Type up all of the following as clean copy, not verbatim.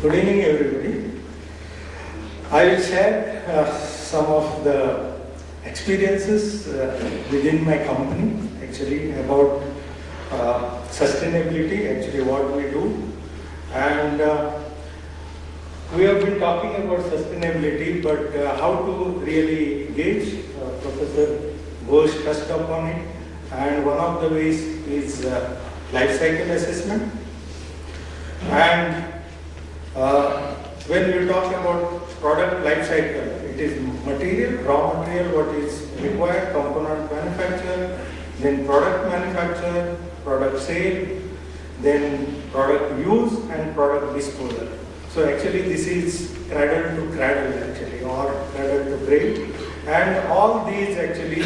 Good evening, everybody. I will share some of the experiences within my company, actually, about sustainability, actually what we do. And we have been talking about sustainability, but how to really engage, Professor Ghosh touched upon it. And one of the ways is life cycle assessment. And when you talk about product life cycle, it is material, raw material, what is required, component manufacture, then product manufacture, product sale, then product use and product disposal. So actually this is cradle to cradle actually, or cradle to grave. And all these actually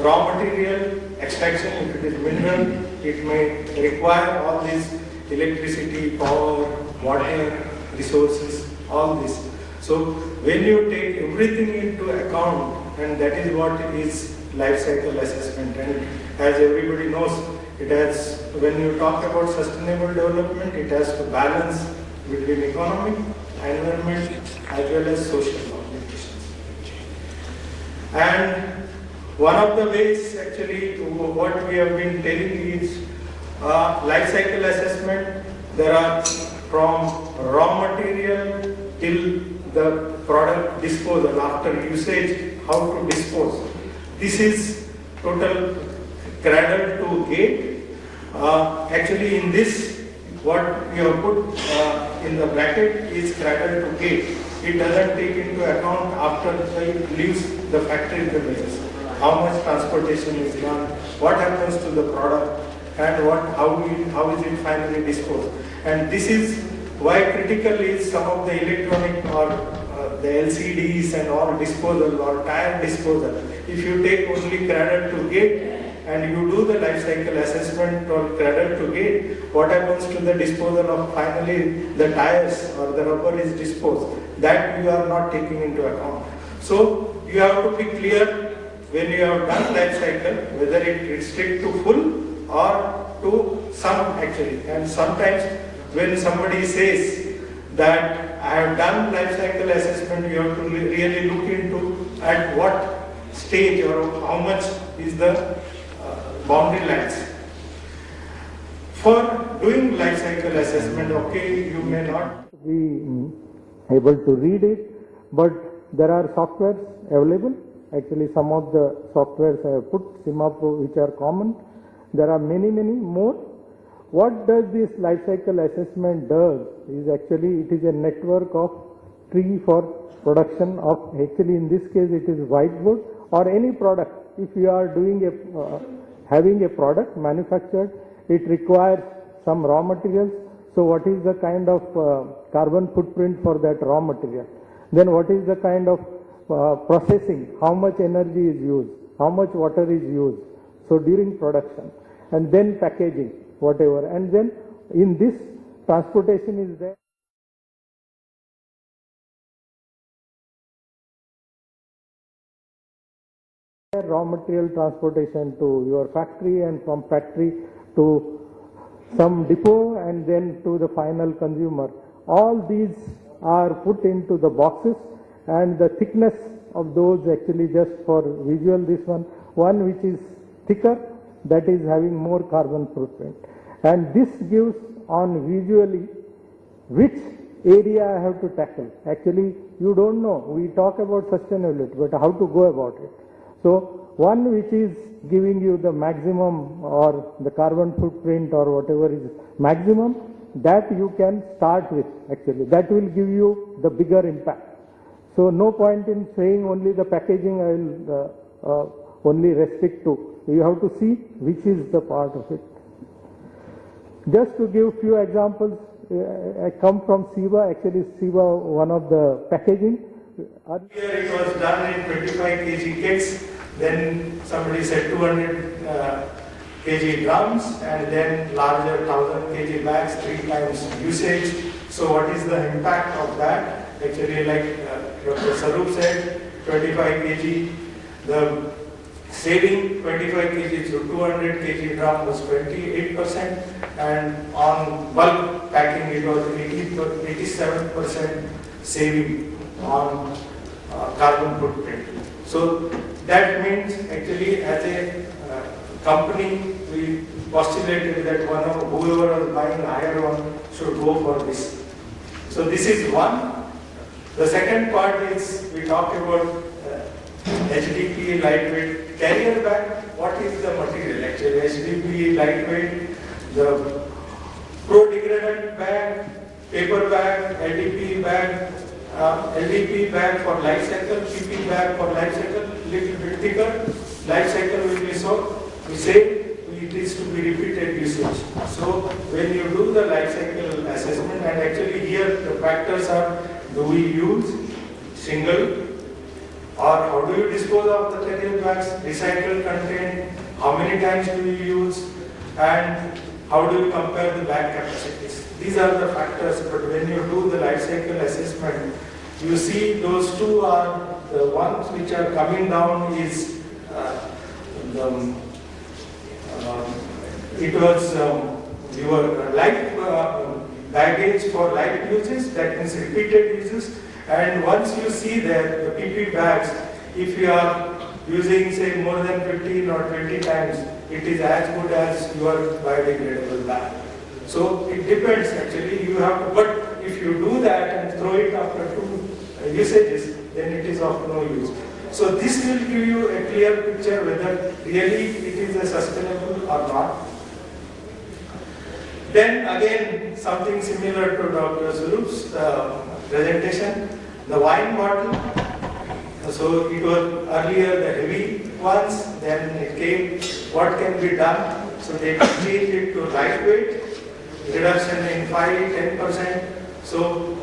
raw material extraction, if it is mineral, it may require all these electricity, power, water, resources, all this. So when you take everything into account, and that is what is life cycle assessment. And as everybody knows, it has, when you talk about sustainable development, it has to balance between economic, environment, as well as social obligations. And one of the ways actually what we have been telling is life cycle assessment. There are from raw material till the product disposal, after usage, how to dispose. This is total cradle to gate. Actually in this, what we have put in the bracket is cradle to gate. It doesn't take into account after it leaves the factory premises, how much transportation is done, what happens to the product, and how is it finally disposed. And this is why critical is some of the electronic or the LCDs and all disposal or tire disposal. If you take only cradle to gate and you do the life cycle assessment or cradle to gate, what happens to the disposal of finally the tires or the rubber is disposed? That you are not taking into account. So you have to be clear when you have done life cycle, whether it restricts to full or to some actually. And sometimes when somebody says that I have done life cycle assessment, you have to really look into at what stage or how much is the boundary lines. For doing life cycle assessment, okay, you may not be able to read it, but there are softwares available. Actually, some of the softwares I have put, SIMAPRO, which are common. There are many more. What does this life cycle assessment does is actually it is a network of tree for production of, actually in this case it is whiteboard or any product. If you are doing having a product manufactured, it requires some raw materials. So what is the kind of carbon footprint for that raw material? Then what is the kind of processing, how much energy is used, how much water is used, so during production, and then packaging, whatever, and then in this transportation is there. Raw material transportation to your factory and from factory to some depot and then to the final consumer. All these are put into the boxes, and the thickness of those actually just for visual, this one which is thicker, that is having more carbon footprint. And this gives on visually which area I have to tackle. Actually, you don't know. We talk about sustainability, but how to go about it. So one which is giving you the maximum or the carbon footprint or whatever is maximum, that you can start with actually. That will give you the bigger impact. So no point in saying only the packaging I will only restrict to. You have to see which is the part of it. Just to give few examples, I come from SIBA, actually SIBA, one of the packaging. Earlier it was done in 25 kg kits, then somebody said 200 kg drums, and then larger 1000 kg bags, 3 times usage. So what is the impact of that? Actually, like Dr. Sarup said, 25 kg, the saving 25 kg to 200 kg drum was 28%, and on bulk packing it was 80%. 87% saving on carbon footprint. So that means actually as a company, we postulated that whoever was buying higher one should go for this. So this is one. The second part is we talk about HDPE lightweight carrier bag. What is the material actually? HDPE lightweight, the pro-degradant bag, paper bag, LDPE bag, LDPE bag for life cycle, PP bag for life cycle, little bit thicker. Life cycle will be so, we say it is to be repeated usage. So when you do the life cycle assessment, and actually here the factors are, do we use single, or how do you dispose of the carrier bags, recycled content, how many times do you use, and how do you compare the bag capacities. These are the factors, but when you do the life cycle assessment, you see those two are the ones which are coming down is it was your light baggage for light uses, that means repeated uses, and once you see that the PP bags, if you are using say more than 15 or 20 times, it is as good as your biodegradable bag. So it depends actually, you have to, but if you do that and throw it after 2 usages, then it is of no use. So this will give you a clear picture whether really it is a sustainable or not. Then again, something similar to Dr. Swarup's presentation, the wine bottle. So it was earlier the heavy ones, then it came, what can be done? So they changed it to lightweight, reduction in 5-10%. So,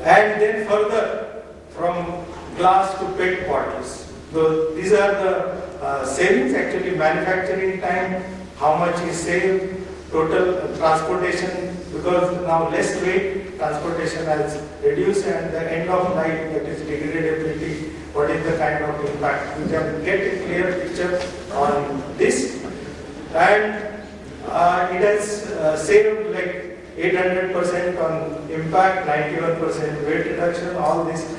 and then further from glass to PET bottles. So these are the savings actually, manufacturing time, how much is saved, total transportation, because now less weight, transportation has reduced, and the end of life, that is degradability, what is the kind of impact. You can get a clear picture on this, and it has saved like 800% on impact, 91% weight reduction, all this.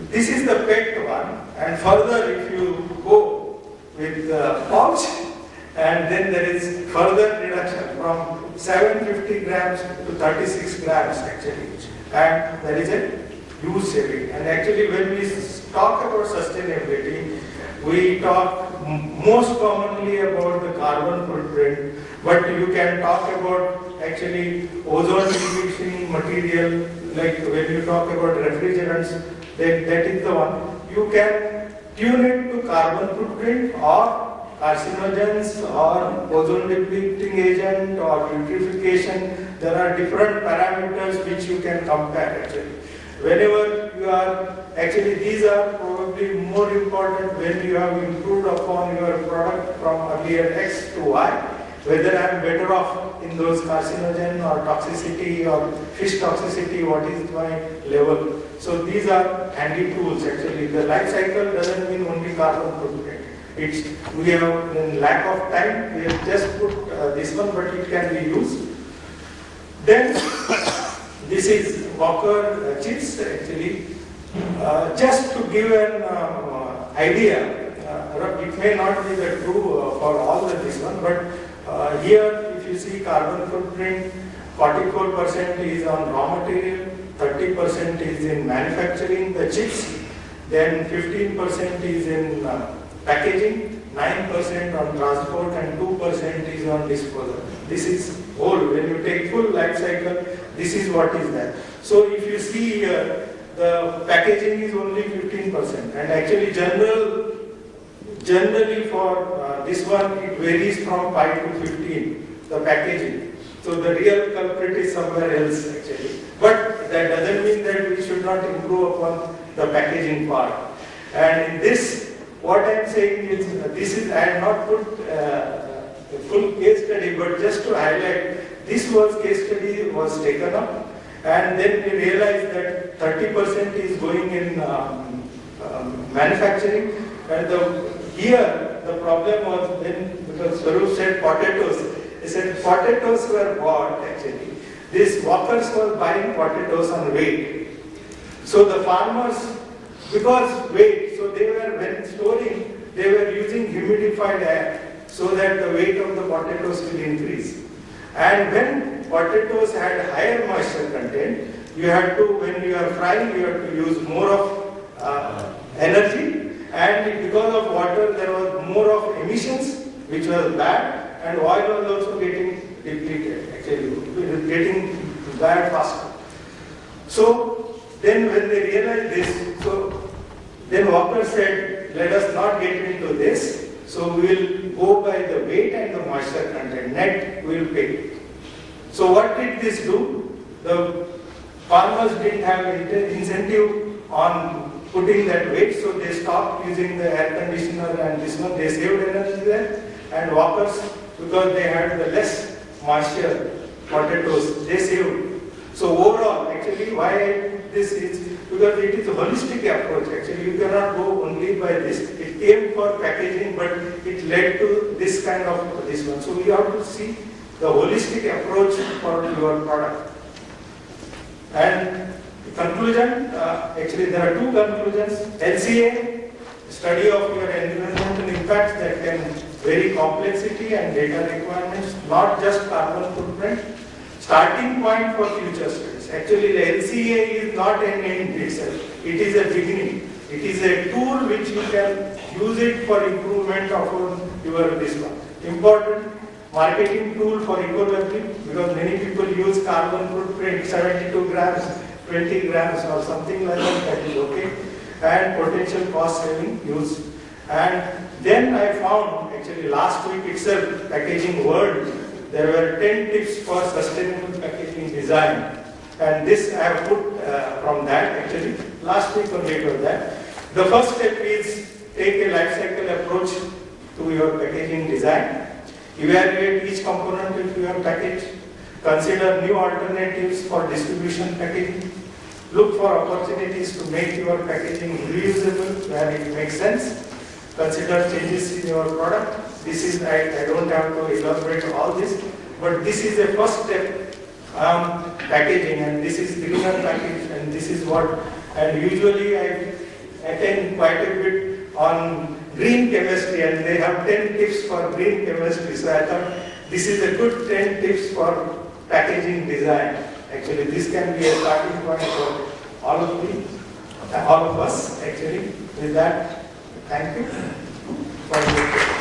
This is the PET one, and further if you go with the pouch, and then there is further reduction from 750 grams to 36 grams actually, and there is a huge saving. And actually when we talk about sustainability, we talk most commonly about the carbon footprint, but you can talk about actually ozone depleting material, like when you talk about refrigerants, then that is the one. You can tune it to carbon footprint or carcinogens or ozone depleting agent or putrefaction. There are different parameters which you can compare actually. Whenever you are, actually these are probably more important when you have improved upon your product from earlier X to Y, whether I am better off in those carcinogen or toxicity or fish toxicity, what is my level. So these are handy tools actually. The life cycle doesn't mean only carbon footprint. It's, we have, in lack of time, we have just put this one, but it can be used. Then, this is Walker chips actually. Just to give an idea, it may not be the true for all of this one, but here if you see carbon footprint, 44% is on raw material, 30% is in manufacturing the chips, then 15% is in packaging, 9% on transport, and 2% is on disposal. This is whole. When you take full life cycle, this is what is there. So if you see here, the packaging is only 15%, and actually generally for this one it varies from 5 to 15, the packaging. So the real culprit is somewhere else actually. But that doesn't mean that we should not improve upon the packaging part. And in this, what I am saying is, this is, I have not put a full case study, but just to highlight, this was case study was taken up, and then we realized that 30% is going in manufacturing, and here the problem was then, because Swarup said potatoes, he said potatoes were bought actually, these workers were buying potatoes on weight. So the farmers, because weight, so they were, when storing, they were using humidified air so that the weight of the potatoes will increase. And when potatoes had higher moisture content, you had to, when you are frying, you have to use more of energy, and because of water there was more of emissions, which was bad, and oil was also getting depleted, actually getting bad faster. So then when they realized this, so then Walker said, let us not get into this, so we will go by the weight and the moisture content, net we will pay. So what did this do? The farmers didn't have incentive on putting that weight, so they stopped using the air conditioner and this one, they saved energy there, and workers, because they had the less moisture potatoes, they saved. So overall, actually why this is, because it is a holistic approach, actually you cannot go only by this. It came for packaging, but it led to this kind of this one. So you have to see the holistic approach for your product. And conclusion, actually there are two conclusions. LCA, study of your environmental impacts that can vary complexity and data requirements, not just carbon footprint. Starting point for future studies. Actually the LCA is not an end itself, it is a beginning. It is a tool which you can use it for improvement of your this one. Important marketing tool for ecolabelling, because many people use carbon footprint 72 grams, 20 grams or something like that is okay, and potential cost saving use. And then I found, actually last week itself, Packaging World, there were 10 tips for sustainable packaging design. And this I have put from that, actually last week only it was that. The first step is take a life cycle approach to your packaging design. Evaluate each component of your package. Consider new alternatives for distribution packaging. Look for opportunities to make your packaging reusable where it makes sense. Consider changes in your product. This is, I don't have to elaborate all this, but this is the first step packaging, and this is greener package, and this is what, and usually I attend quite a bit on green chemistry, and they have 10 tips for green chemistry. So I thought this is a good 10 tips for packaging design. Actually, this can be a starting point for all of us. Actually, with that, thank you for your